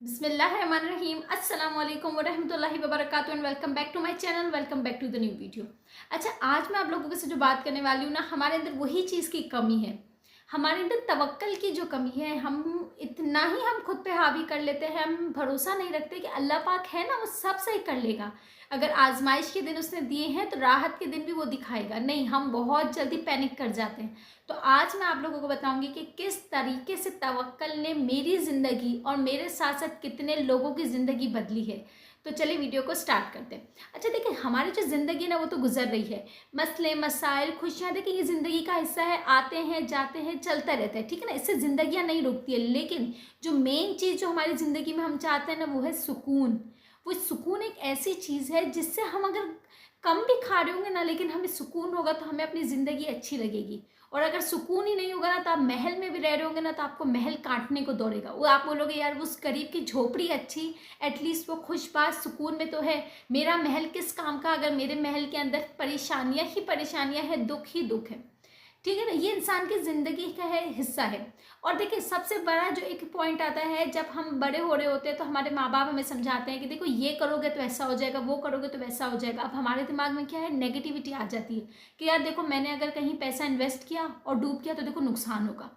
बिस्मिल्लाहिर्रहमानिर्रहीम अस्सलाम वालेकुम वरहमतुल्लाहि वबरकातुहू and welcome back to my channel. Welcome back to the new video. अच्छा, आज मैं आप लोगों के से जो बात करने वाली हूँ ना, हमारे अंदर वही चीज़ की कमी है। हमारे अंदर तवक्कल की जो कमी है, हम इतना ही हम खुद पे हावी कर लेते हैं, हम भरोसा नहीं रखते कि अल्लाह पाक है ना, वो सब सही कर लेगा। अगर आजमाइश के दिन उसने दिए हैं तो राहत के दिन भी वो दिखाएगा। नहीं, हम बहुत जल्दी पैनिक कर जाते हैं। तो आज मैं आप लोगों को बताऊंगी कि किस तरीके से तवक्कल ने मेरी ज़िंदगी और मेरे साथ साथ कितने लोगों की ज़िंदगी बदली है। तो चलिए वीडियो को स्टार्ट करते हैं। अच्छा देखिए, हमारी जो ज़िंदगी ना वो तो गुजर रही है। मसले मसाइल खुशियाँ, देखिए ये ज़िंदगी का हिस्सा है, आते हैं जाते हैं, चलता रहता है, ठीक है ना। इससे ज़िंदगियाँ नहीं रुकती है। लेकिन जो मेन चीज़ जो हमारी ज़िंदगी में हम चाहते हैं ना, वो है सुकून। वो सुकून एक ऐसी चीज़ है जिससे हम अगर कम भी खा रहे होंगे ना, लेकिन हमें सुकून होगा तो हमें अपनी ज़िंदगी अच्छी लगेगी। और अगर सुकून ही नहीं होगा ना, तो आप महल में भी रह रहे होंगे ना, तो आपको महल काटने को दौड़ेगा। वो आप बोलोगे यार उस गरीब की झोपड़ी अच्छी, एटलीस्ट वो खुशबाश सुकून में तो है। मेरा महल किस काम का अगर मेरे महल के अंदर परेशानियां ही परेशानियां हैं, दुख ही दुख है, ठीक है ना। ये इंसान की ज़िंदगी का है, हिस्सा है। और देखिए सबसे बड़ा जो एक पॉइंट आता है, जब हम बड़े हो रहे होते हैं तो हमारे माँ बाप हमें समझाते हैं कि देखो ये करोगे तो ऐसा हो जाएगा, वो करोगे तो वैसा हो जाएगा। अब हमारे दिमाग में क्या है, नेगेटिविटी आ जाती है कि यार देखो मैंने अगर कहीं पैसा इन्वेस्ट किया और डूब गया तो देखो नुकसान होगा।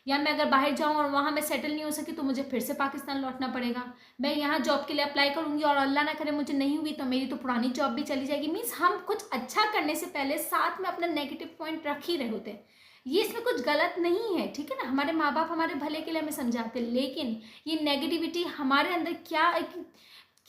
या मैं अगर बाहर जाऊँ और वहाँ मैं सेटल नहीं हो सकी तो मुझे फिर से पाकिस्तान लौटना पड़ेगा। मैं यहाँ जॉब के लिए अप्लाई करूँगी और अल्लाह ना करे मुझे नहीं हुई तो मेरी तो पुरानी जॉब भी चली जाएगी। मीन्स हम कुछ अच्छा करने से पहले साथ में अपना नेगेटिव पॉइंट रख ही रहे होते हैं। ये इसमें कुछ गलत नहीं है, ठीक है ना। हमारे माँ बाप हमारे भले के लिए हमें समझाते हैं, लेकिन ये नेगेटिविटी हमारे अंदर क्या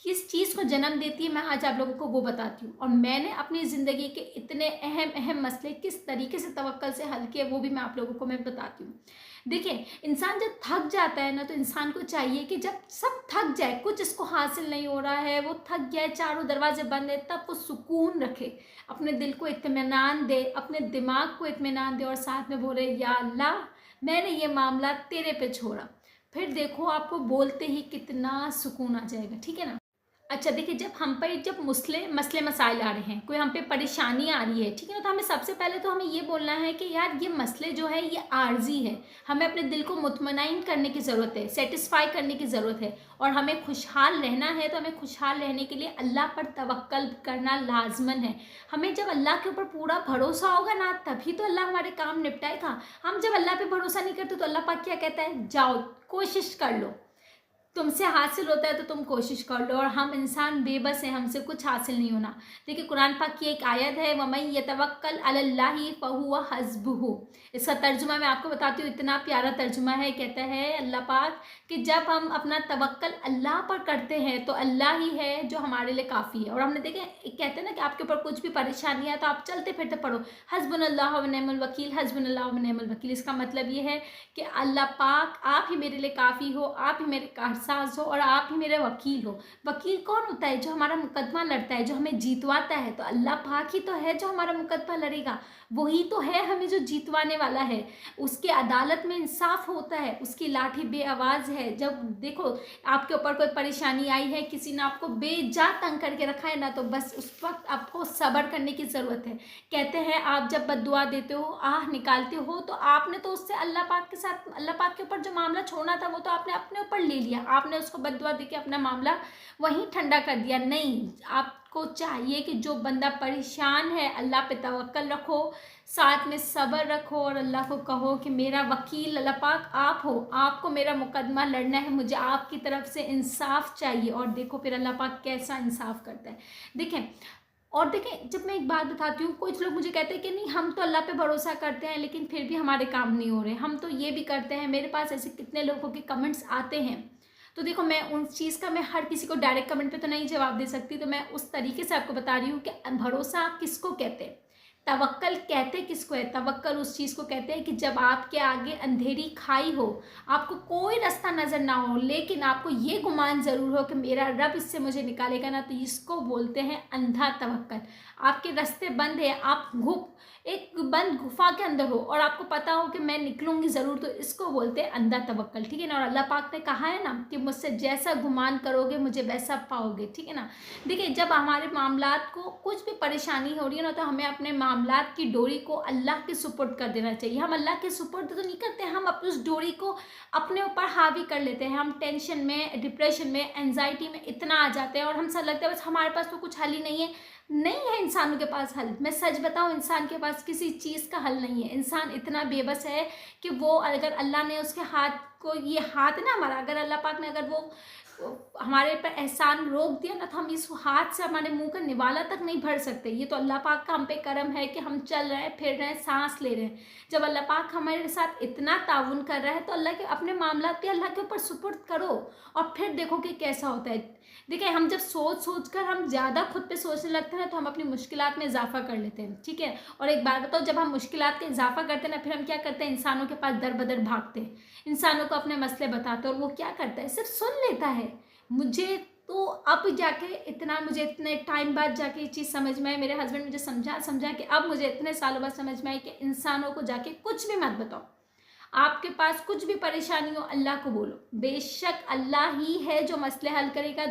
किस चीज़ को जन्म देती है, मैं आज आप लोगों को वो बताती हूँ। और मैंने अपनी ज़िंदगी के इतने अहम अहम मसले किस तरीके से तवक्कल से हल किए, वो भी मैं आप लोगों को मैं बताती हूँ। देखिए, इंसान जब थक जाता है ना, तो इंसान को चाहिए कि जब सब थक जाए, कुछ इसको हासिल नहीं हो रहा है, वो थक गया है, चारों दरवाजे बंद है, तब वो सुकून रखे, अपने दिल को इत्मीनान दे, अपने दिमाग को इत्मीनान दे और साथ में बोले या अल्लाह मैंने ये मामला तेरे पे छोड़ा। फिर देखो आपको बोलते ही कितना सुकून आ जाएगा, ठीक है ना। अच्छा देखिए, जब हम पे जब मसले मसले मसाइल आ रहे हैं, कोई हम पे परेशानी आ रही है, ठीक है ना, तो हमें सबसे पहले तो हमें ये बोलना है कि यार ये मसले जो है ये आर्जी है। हमें अपने दिल को मुतमईन करने की ज़रूरत है, सेटिस्फाई करने की ज़रूरत है। और हमें खुशहाल रहना है तो हमें खुशहाल रहने के लिए अल्लाह पर तवक्कल करना लाजमन है। हमें जब अल्लाह के ऊपर पूरा भरोसा होगा ना, तभी तो अल्लाह हमारे काम निपटाएगा। हम जब अल्लाह पे भरोसा नहीं करते तो अल्लाह पाक क्या कहता है, जाओ कोशिश कर लो, तुमसे हासिल होता है तो तुम कोशिश कर लो। और हम इंसान बेबस हैं, हमसे कुछ हासिल नहीं होना। देखिए कुरान पाक की एक आयत है, वमन यतवक्कल अलल्लाहि फहुवा हस्बुहु। इसका तर्जुमा मैं आपको बताती हूँ, इतना प्यारा तर्जुमा है। कहता है अल्लाह पाक कि जब हम अपना तवक्कल अल्लाह पर करते हैं तो अल्लाह ही है जो हमारे लिए काफ़ी है। और हमने देखे कहते हैं ना कि आपके ऊपर कुछ भी परेशानी है तो आप चलते फिरते पढ़ो हस्बुनल्लाहु व निअमल वकील, हस्बुनल्लाहु व निअमल वकील। इसका मतलब ये है कि अल्लाह पाक आप ही मेरे लिए काफ़ी हो, आप ही मेरे कारसाज हो और आप ही मेरे वकील हो। वकील कौन होता है, जो हमारा मुकदमा लड़ता है, जो हमें जीतवाता है। तो अल्लाह पाक ही तो है जो हमारा मुकदमा लड़ेगा, वही तो है हमें जो जीतवाने वाला है। उसके अदालत में इंसाफ होता है, उसकी लाठी बेआवाज़ है। जब देखो आपके ऊपर कोई परेशानी आई है, किसी ने आपको बेजा तंग करके रखा है ना, तो बस उस वक्त आपको सब्र करने की ज़रूरत है। कहते हैं आप जब बद्दुआ देते हो, आह निकालते हो, तो आपने तो उससे अल्लाह पाक के साथ, अल्लाह पाक के ऊपर जो मामला छोड़ना था वो तो आपने अपने ऊपर ले लिया। आपने उसको बद्दुआ दे के अपना मामला वहीं ठंडा कर दिया। नहीं, आपको चाहिए कि जो बंदा परेशान है अल्लाह पे तवक्कल रखो, साथ में सब्र रखो और अल्लाह को कहो कि मेरा वकील अल्लाह पाक आप हो, आपको मेरा मुकदमा लड़ना है, मुझे आपकी तरफ से इंसाफ चाहिए। और देखो फिर अल्लाह पाक कैसा इंसाफ करता है। देखें, और देखें, जब मैं एक बात बताती हूँ, कुछ लोग मुझे कहते हैं कि नहीं हम तो अल्लाह पे भरोसा करते हैं लेकिन फिर भी हमारे काम नहीं हो रहे, हम तो ये भी करते हैं। मेरे पास ऐसे कितने लोगों के कमेंट्स आते हैं। तो देखो मैं उस चीज़ का, मैं हर किसी को डायरेक्ट कमेंट पे तो नहीं जवाब दे सकती, तो मैं उस तरीके से आपको बता रही हूँ कि भरोसा किसको कहते हैं, तवक्कल कहते किसको है। तवक्कल उस चीज़ को कहते हैं कि जब आपके आगे अंधेरी खाई हो, आपको कोई रास्ता नज़र ना हो, लेकिन आपको ये गुमान ज़रूर हो कि मेरा रब इससे मुझे निकालेगा ना, तो इसको बोलते हैं अंधा तवक्कल। आपके रास्ते बंद है, आप एक बंद गुफा के अंदर हो और आपको पता हो कि मैं निकलूंगी ज़रूर, तो इसको बोलते हैं अंधा तवक्कल, ठीक है ना। और अल्लाह पाक ने कहा है ना कि मुझसे जैसा गुमान करोगे मुझे वैसा पाओगे, ठीक है ना। देखिए जब हमारे मामलात को कुछ भी परेशानी हो रही है ना, तो हमें अपने मामलात की डोरी को अल्लाह के सुपुर्द कर देना चाहिए। हम अल्लाह के सुपुर्द तो नहीं करते, हम अपनी उस डोरी को अपने ऊपर हावी कर लेते हैं। हम टेंशन में, डिप्रेशन में, एंजाइटी में इतना आ जाते हैं और हम सब लगता है बस हमारे पास तो कुछ हल ही नहीं है। नहीं है इंसानों के पास हल। मैं सच बताऊं, इंसान के पास किसी चीज़ का हल नहीं है। इंसान इतना बेबस है कि वो, अगर अल्लाह ने उसके हाथ को, ये हाथ है ना हमारा, अगर अल्लाह पाक ने अगर वो हमारे पर एहसान रोक दिया ना, तो हम इस हाथ से हमारे मुंह का निवाला तक नहीं भर सकते। ये तो अल्लाह पाक का हम पे करम है कि हम चल रहे हैं, फिर रहे हैं, सांस ले रहे हैं। जब अल्लाह पाक हमारे साथ इतना ताउन कर रहा है तो अल्लाह के अपने मामला पे अल्लाह के ऊपर सुपुर्द करो और फिर देखो कि कैसा होता है। देखिए, हम जब सोच कर हम ज़्यादा खुद पे सोचने लगते हैं ना, तो हम अपनी मुश्किलात में इजाफा कर लेते हैं। ठीक है, और एक बात बताओ, जब हम मुश्किलात का इजाफा करते हैं ना, फिर हम क्या करते हैं, इंसानों के पास दर बदर भागते हैं, इंसानों को अपने मसले बताते हैं, और वो क्या करता है, सिर्फ सुन लेता है। मुझे तो अब जाके इतना, मुझे इतने टाइम बाद जाके ये चीज़ समझ में आई, मेरे हस्बैंड मुझे समझा कि अब मुझे इतने सालों बाद समझ में आई कि इंसानों को जाके कुछ भी मत बताओ। आपके पास कुछ भी परेशानी हो, अल्लाह को बोलो। बेशक अल्लाह ही है जो मसले हल करेगा।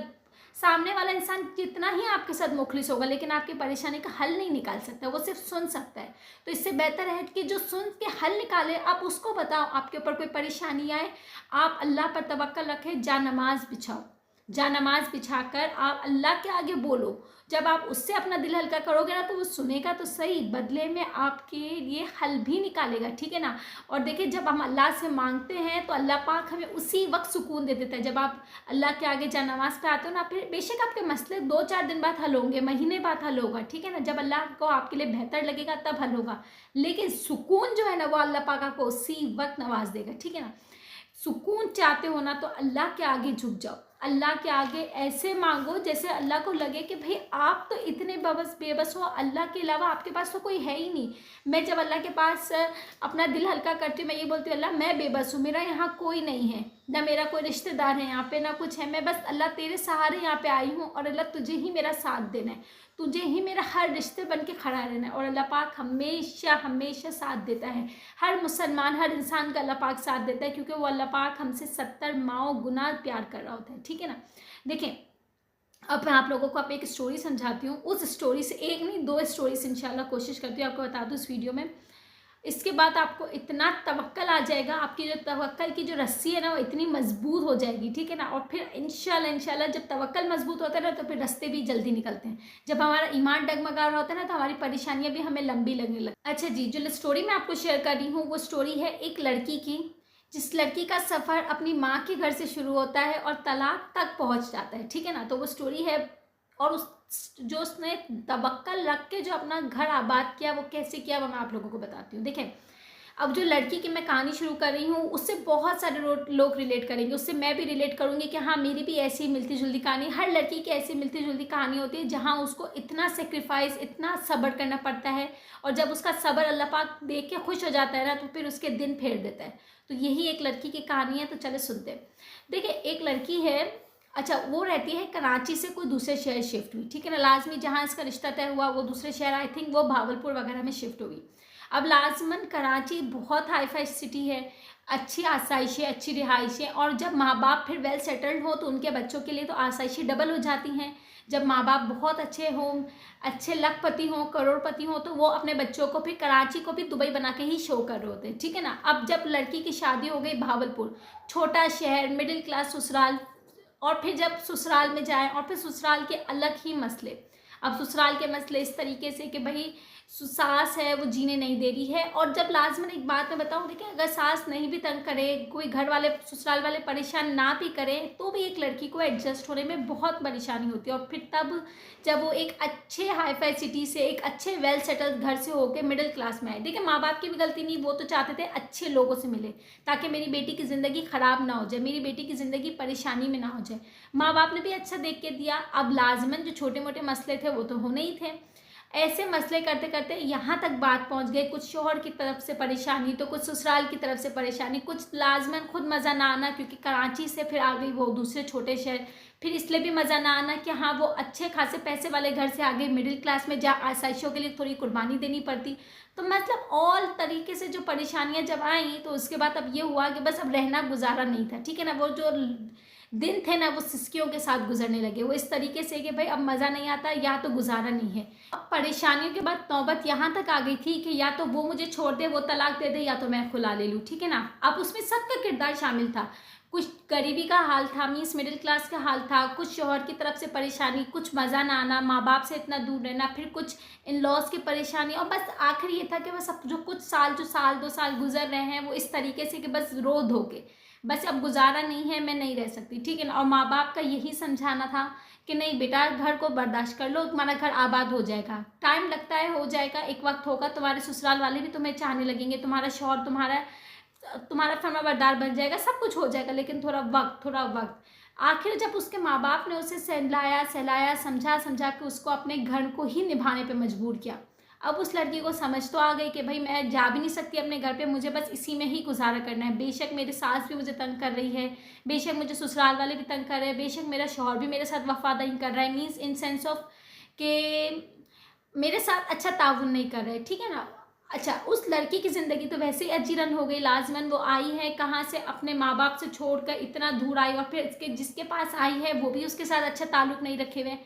सामने वाला इंसान जितना ही आपके साथ मुखलिस होगा, लेकिन आपकी परेशानी का हल नहीं निकाल सकता, वो सिर्फ सुन सकता है। तो इससे बेहतर है कि जो सुन के हल निकाले, आप उसको बताओ। आपके ऊपर कोई परेशानी आए, आप अल्लाह पर तवक्कल रखें, जा नमाज बिछाओ, जा नमाज बिछाकर आप अल्लाह के आगे बोलो। जब आप उससे अपना दिल हल्का करोगे ना, तो वो सुनेगा तो सही, बदले में आपके लिए हल भी निकालेगा। ठीक है ना। और देखिए, जब हम अल्लाह से मांगते हैं तो अल्लाह पाक हमें उसी वक्त सुकून दे देता है। जब आप अल्लाह के आगे जा नमाज पे आते हो ना, फिर बेशक आपके मसले 2-4 दिन बाद हल होंगे, महीने बाद हल होगा। ठीक है ना। जब अल्लाह को आपके लिए बेहतर लगेगा तब हल होगा, लेकिन सुकून जो है ना, वो अल्लाह पाक आपको उसी वक्त नवाज देगा। ठीक है ना। सुकून चाहते हो ना, तो अल्लाह के आगे झुक जाओ, अल्लाह के आगे ऐसे मांगो जैसे अल्लाह को लगे कि भाई आप तो इतने बेबस हो, अल्लाह के अलावा आपके पास तो कोई है ही नहीं। मैं जब अल्लाह के पास अपना दिल हल्का करती हूँ, मैं ये बोलती हूँ, अल्लाह मैं बेबस हूँ, मेरा यहाँ कोई नहीं है, ना मेरा कोई रिश्तेदार है यहाँ पे, ना कुछ है। मैं बस अल्लाह तेरे सहारे यहाँ पे आई हूँ, और अल्लाह तुझे ही मेरा साथ देना है, तुझे ही मेरा हर रिश्ते बन के खड़ा रहना है। और अल्लाह पाक हमेशा हमेशा साथ देता है। हर मुसलमान, हर इंसान का अल्लाह पाक साथ देता है, क्योंकि वो अल्लाह पाक हमसे 70 माओ गुना प्यार कर रहा होता है। ठीक है ना। देखिए, अब मैं आप लोगों को एक स्टोरी समझाती हूँ। उस स्टोरी से, एक नहीं 2 स्टोरी से इंशाल्लाह कोशिश करती हूँ आपको बता दूँ इस वीडियो में। इसके बाद आपको इतना तवक्कल आ जाएगा, आपकी जो तवक्कल की जो रस्सी है ना, वो इतनी मजबूत हो जाएगी। ठीक है ना। और फिर इंशाल्लाह जब तवक्कल मजबूत होता है ना, तो फिर रास्ते भी जल्दी निकलते हैं। जब हमारा ईमान डगमगा रहा होता है ना, तो हमारी परेशानियां भी हमें लंबी लगने लगती। अच्छा जी, जो स्टोरी मैं आपको शेयर कर रही हूँ, वो स्टोरी है एक लड़की की, जिस लड़की का सफ़र अपनी माँ के घर से शुरू होता है और तलाक तक पहुँच जाता है। ठीक है ना। तो वो स्टोरी है, और जो उसने तवक्कल रख के जो अपना घर आबाद किया, वो कैसे किया, वो मैं आप लोगों को बताती हूँ। देखें, अब जो लड़की की मैं कहानी शुरू कर रही हूँ, उससे बहुत सारे लोग रिलेट करेंगे, उससे मैं भी रिलेट करूँगी कि हाँ, मेरी भी ऐसी मिलती जुलती कहानी, हर लड़की की ऐसी मिलती जुलती कहानी होती है, जहाँ उसको इतना सेक्रीफाइस, इतना सब्र करना पड़ता है, और जब उसका सब्र अल्लाह पाक देख के खुश हो जाता है ना, तो फिर उसके दिन फेर देता है। तो यही एक लड़की की कहानी है। तो चले सुनते हैं। देखिए, एक लड़की है, अच्छा, वो रहती है कराची से कोई दूसरे शहर शिफ्ट हुई। ठीक है ना। लाजमी जहाँ इसका रिश्ता तय हुआ, वो दूसरे शहर, आई थिंक वो भावलपुर वगैरह में शिफ्ट हुई। अब लाजमन कराची बहुत हाई फाई सिटी है, अच्छी आसाइशें, अच्छी रिहाइशें, और जब माँ बाप फिर वेल सेटल्ड हो, तो उनके बच्चों के लिए तो आसाइशें डबल हो जाती हैं। जब माँ बाप बहुत अच्छे हों, अच्छे लखपति हों, करोड़पति हों, तो वो अपने बच्चों को फिर कराची को भी दुबई बना के ही शो कर रहे होते हैं। ठीक है ना। अब जब लड़की की शादी हो गई भावलपुर, छोटा शहर, मिडिल क्लास ससुराल, और फिर जब ससुराल में जाए, और फिर ससुराल के अलग ही मसले। अब ससुराल के मसले इस तरीके से कि भाई सास है वो जीने नहीं दे रही है। और जब लाजमन एक बात मैं बताऊँ, देखिए, अगर सास नहीं भी तंग करे, कोई घर वाले ससुराल वाले परेशान ना भी करें, तो भी एक लड़की को एडजस्ट होने में बहुत परेशानी होती है। और फिर तब जब वो एक अच्छे हाई फाई सिटी से, एक अच्छे वेल सेटल्ड घर से होकर मिडिल क्लास में आए। देखिए, माँ बाप की भी गलती नहीं, वो तो चाहते थे अच्छे लोगों से मिले, ताकि मेरी बेटी की ज़िंदगी ख़राब ना हो जाए, मेरी बेटी की ज़िंदगी परेशानी में ना हो जाए। माँ बाप ने भी अच्छा देख के दिया। अब लाजमन जो छोटे मोटे मसले थे, वो तो होने ही थे। ऐसे मसले करते करते यहाँ तक बात पहुँच गई, कुछ शोहर की तरफ से परेशानी, तो कुछ ससुराल की तरफ से परेशानी, कुछ लाजमन खुद मज़ा ना आना, क्योंकि कराची से फिर आ गई वो दूसरे छोटे शहर, फिर इसलिए भी मज़ा ना आना कि हाँ, वो अच्छे खासे पैसे वाले घर से आ गई मिडिल क्लास में, जहाँ आसाइशों के लिए थोड़ी कुर्बानी देनी पड़ती। तो मतलब ऑल तरीके से जो परेशानियाँ जब आई, तो उसके बाद अब ये हुआ कि बस अब रहना गुजारा नहीं था। ठीक है ना। वो जो दिन थे ना वो सिसकियों के साथ गुजरने लगे। वो इस तरीके से कि भाई अब मज़ा नहीं आता, या तो गुजारा नहीं है। अब परेशानियों के बाद नौबत यहाँ तक आ गई थी कि या तो वो मुझे छोड़ दे, वो तलाक दे दे, या तो मैं खुला ले लूँ, ठीक है ना। अब उसमें सबका किरदार शामिल था। कुछ गरीबी का हाल था, मीन्स मिडिल क्लास का हाल था, कुछ शौहर की तरफ से परेशानी, कुछ मज़ा ना आना, माँ बाप से इतना दूर रहना, फिर कुछ इन लॉज की परेशानी, और बस आखिर ये था कि बस अब जो कुछ साल, जो साल 2 साल गुजर रहे हैं वो इस तरीके से कि बस रो धो के बस अब गुजारा नहीं है, मैं नहीं रह सकती, ठीक है ना। और माँ बाप का यही समझाना था कि नहीं बेटा, घर को बर्दाश्त कर लो, तुम्हारा घर आबाद हो जाएगा, टाइम लगता है, हो जाएगा, एक वक्त होगा, तुम्हारे ससुराल वाले भी तुम्हें चाहने लगेंगे, तुम्हारा शौहर तुम्हारा फर्माबरदार बन जाएगा, सब कुछ हो जाएगा, लेकिन थोड़ा वक्त। आखिर जब उसके माँ बाप ने उसे सहलाया समझा समझा के उसको अपने घर को ही निभाने पे मजबूर किया। अब उस लड़की को समझ तो आ गई कि भाई मैं जा भी नहीं सकती अपने घर पे, मुझे बस इसी में ही गुजारा करना है। बेशक मेरी सास भी मुझे तंग कर रही है, बेशक मुझे ससुराल वाले भी तंग कर रहे हैं, बेशक मेरा शौहर भी मेरे साथ वफादारी कर रहा है, मीन्स इन सेंस ऑफ के मेरे साथ अच्छा ताउन नहीं कर रहे, ठीक है ना। अच्छा, उस लड़की की ज़िंदगी तो वैसे ही अजीरन हो गई, लाजमन। वो आई है कहाँ से, अपने माँ बाप से छोड़कर इतना दूर आई, और फिर इसके जिसके पास आई है वो भी उसके साथ अच्छा ताल्लुक़ नहीं रखे हुए।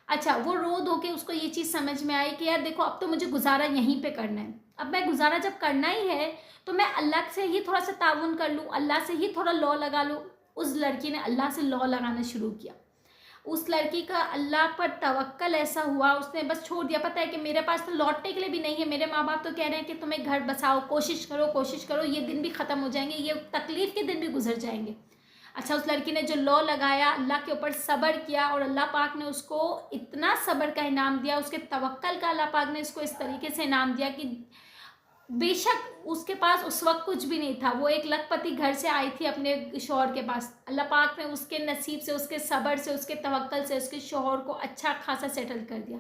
अच्छा, वो रो धो के उसको ये चीज़ समझ में आई कि यार देखो, अब तो मुझे गुजारा यहीं पे करना है। अब मैं गुजारा जब करना ही है तो मैं अल्लाह से ही थोड़ा सा ताउन कर लूँ, अल्लाह से ही थोड़ा लॉ लगा लूँ। उस लड़की ने अल्लाह से लॉ लगाना शुरू किया। उस लड़की का अल्लाह पर तवक्कल ऐसा हुआ, उसने बस छोड़ दिया। पता है कि मेरे पास तो लौटने के लिए भी नहीं है, मेरे माँ बाप तो कह रहे हैं कि तुम्हें घर बसाओ, कोशिश करो, ये दिन भी ख़त्म हो जाएंगे, ये तकलीफ़ के दिन भी गुजर जाएंगे। अच्छा, उस लड़की ने जो लॉ लगाया, अल्लाह के ऊपर सब्र किया, और अल्लाह पाक ने उसको इतना सब्र का इनाम दिया, उसके तवक्कल का अल्लाह पाक ने इसको इस तरीके से इनाम दिया कि बेशक उसके पास उस वक्त कुछ भी नहीं था, वो एक लखपति घर से आई थी अपने शौहर के पास। अल्लाह पाक ने उसके नसीब से, उसके सब्र से, उसके तवक्कल से उसके शौहर को अच्छा खासा सेटल कर दिया,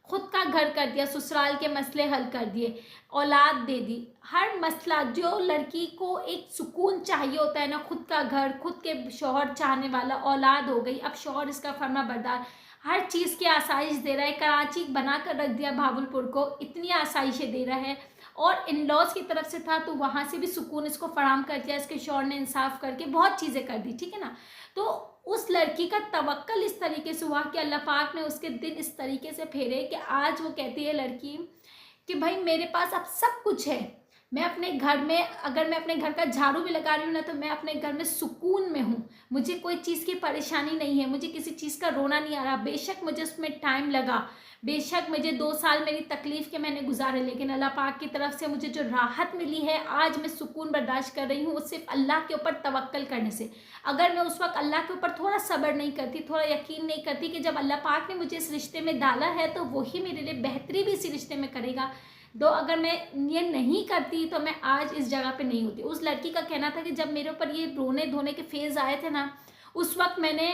खुद का घर कर दिया, ससुराल के मसले हल कर दिए, औलाद दे दी। हर मसला, जो लड़की को एक सुकून चाहिए होता है ना, खुद का घर, खुद के शौहर चाहने वाला, औलाद हो गई, अब शौहर इसका फर्मा बरदार, हर चीज़ की आसाइश दे रहा है। कराची बना कर रख दिया भावलपुर को, इतनी आसाइशें दे रहा है। और इन लॉज की तरफ से था तो वहाँ से भी सुकून इसको फराम कर दिया, इसके शौहर ने इंसाफ करके बहुत चीज़ें कर दी, ठीक है ना। तो उस लड़की का तवक्कल इस तरीके से हुआ कि अल्लाह पाक ने उसके दिन इस तरीके से फेरे कि आज वो कहती है लड़की कि भाई मेरे पास अब सब कुछ है, मैं अपने घर में, अगर मैं अपने घर का झाड़ू भी लगा रही हूँ ना, तो मैं अपने घर में सुकून में हूँ, मुझे कोई चीज़ की परेशानी नहीं है, मुझे किसी चीज़ का रोना नहीं आ रहा। बेशक मुझे उसमें टाइम लगा, बेशक मुझे 2 साल मेरी तकलीफ़ के मैंने गुजारे, लेकिन अल्लाह पाक की तरफ से मुझे जो राहत मिली है, आज मैं सुकून बर्दाश्त कर रही हूँ, वो सिर्फ अल्लाह के ऊपर तवक्कल करने से। अगर मैं उस वक्त अल्लाह के ऊपर थोड़ा सब्र नहीं करती, थोड़ा यकीन नहीं करती कि जब अल्लाह पाक ने मुझे इस रिश्ते में डाला है तो वही मेरे लिए बेहतरी भी इसी रिश्ते में करेगा, तो अगर मैं ये नहीं करती तो मैं आज इस जगह पे नहीं होती। उस लड़की का कहना था कि जब मेरे ऊपर ये रोने धोने के फेज़ आए थे ना, उस वक्त मैंने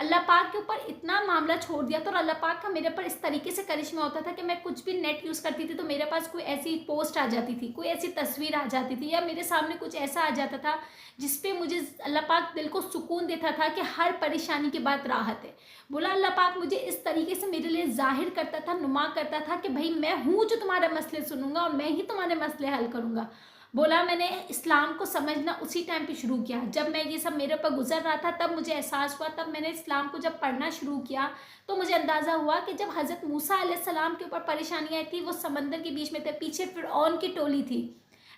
अल्लाह पाक के ऊपर इतना मामला छोड़ दिया था, और अल्लाह पाक का मेरे पर इस तरीके से करिश्मा होता था कि मैं कुछ भी नेट यूज़ करती थी तो मेरे पास कोई ऐसी पोस्ट आ जाती थी, कोई ऐसी तस्वीर आ जाती थी, या मेरे सामने कुछ ऐसा आ जाता था जिस पे मुझे अल्लाह पाक दिल को सुकून देता था कि हर परेशानी के बाद राहत है। बोला अल्लाह पाक मुझे इस तरीके से मेरे लिए जाहिर करता था, नुमा करता था कि भाई मैं हूँ जो तुम्हारे मसले सुनूंगा और मैं ही तुम्हारे मसले हल करूँगा। बोला मैंने इस्लाम को समझना उसी टाइम पे शुरू किया, जब मैं ये सब मेरे ऊपर गुजर रहा था तब मुझे एहसास हुआ, तब मैंने इस्लाम को जब पढ़ना शुरू किया तो मुझे अंदाज़ा हुआ कि जब हज़रत मूसा अलैहिस्सलाम के ऊपर परेशानी आई थी, वो समंदर के बीच में थे, पीछे फ़िरऔन की टोली थी,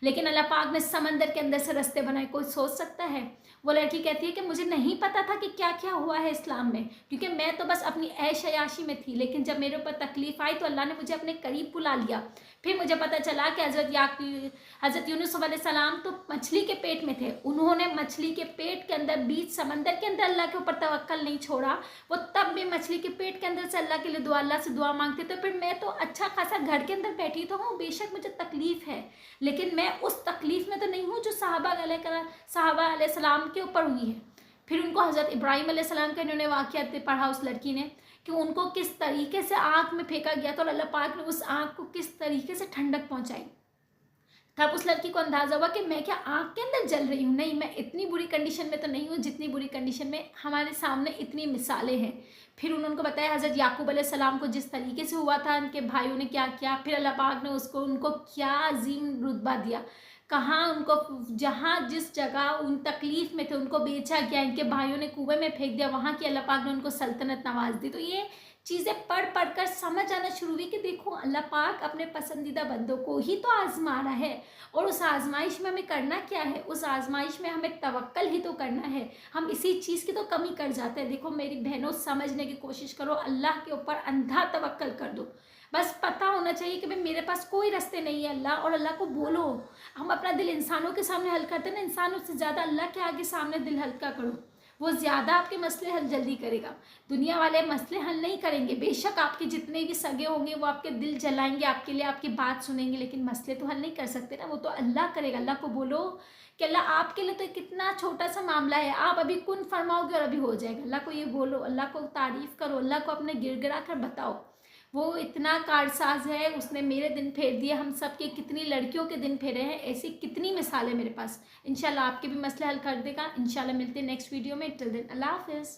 लेकिन अल्लाह पाक ने समंदर के अंदर से रास्ते बनाए। कोई सोच सकता है? वो लड़की कहती है कि मुझे नहीं पता था कि क्या क्या हुआ है इस्लाम में, क्योंकि मैं तो बस अपनी ऐश अयाशी में थी, लेकिन जब मेरे ऊपर तकलीफ़ आई तो अल्लाह ने मुझे अपने करीब बुला लिया। फिर मुझे पता चला कि हज़रत यूनुस अलैहिस्सलाम तो मछली के पेट में थे, उन्होंने मछली के पेट के अंदर, बीच समंदर के अंदर अल्लाह के ऊपर तवक्कल नहीं छोड़ा, वो तब भी मछली के पेट के अंदर से अल्लाह के लिए दुआ, अल्लाह से दुआ मांगते। तो फिर मैं तो अच्छा खासा घर के अंदर बैठी तो हूँ, बेशक मुझे तकलीफ़ है, लेकिन मैं उस तकलीफ़ में तो नहीं हूँ जो सहाबा अलैहिस्सलाम के ऊपर हुई है। फिर उनको हज़रत इब्राहीम अलैहिस्सलाम का इन्होंने वाक़या पढ़ा उस लड़की ने कि उनको किस तरीके से आग में फेंका गया था और अल्लाह पाक ने उस आग को किस तरीके से ठंडक पहुंचाई। तब उस लड़की को अंदाज़ा हुआ कि मैं क्या आग के अंदर जल रही हूँ? नहीं, मैं इतनी बुरी कंडीशन में तो नहीं हूँ जितनी बुरी कंडीशन में हमारे सामने इतनी मिसालें हैं। फिर उन्होंने बताया हज़रत याकूब अलैहिस्सलाम को जिस तरीके से हुआ था, उनके भाइयों ने क्या किया, फिर अल्लाह पाक ने उनको क्या अजीम रुतबा दिया। कहाँ उनको, जहाँ जिस जगह उन तकलीफ़ में थे उनको बेचा गया, इनके भाइयों ने कुएं में फेंक दिया, वहाँ की अल्लाह पाक ने उनको सल्तनत नवाज दी। तो ये चीज़ें पढ़ पढ़ कर समझ आना शुरू हुई कि देखो अल्लाह पाक अपने पसंदीदा बंदों को ही तो आजमा रहा है, और उस आजमाइश में हमें करना क्या है, उस आजमाइश में हमें तवक्कल ही तो करना है। हम इसी चीज़ की तो कमी कर जाते हैं। देखो मेरी बहनों, समझने की कोशिश करो, अल्लाह के ऊपर अंधा तवक्कल कर दो। बस पता होना चाहिए कि भाई मेरे पास कोई रास्ते नहीं है अल्लाह, और अल्लाह को बोलो। हम अपना दिल इंसानों के सामने हल करते हैं ना, इंसानों से ज़्यादा अल्लाह के आगे सामने दिल हल्का करो, वो ज़्यादा आपके मसले हल जल्दी करेगा। दुनिया वाले मसले हल नहीं करेंगे, बेशक आपके जितने भी सगे होंगे वो आपके दिल जलाएंगे, आपके लिए आपकी बात सुनेंगे, लेकिन मसले तो हल नहीं कर सकते ना, वो तो अल्लाह करेगा। अल्लाह को बोलो कि अल्लाह आपके लिए तो कितना छोटा सा मामला है, आप अभी कुन फरमाओगे और अभी हो जाएगा। अल्लाह को ये बोलो, अल्लाह को तारीफ़ करो, अल्लाह को अपने गिड़गिड़ा कर बताओ, वो इतना कारसाज है, उसने मेरे दिन फेर दिए, हम सब के कितनी लड़कियों के दिन फेरे हैं, ऐसी कितनी मिसालें मेरे पास। इंशाल्लाह आपके भी मसले हल कर देगा। इंशाल्लाह मिलते हैं नेक्स्ट वीडियो में। टिल देन अल्लाह हाफिज़।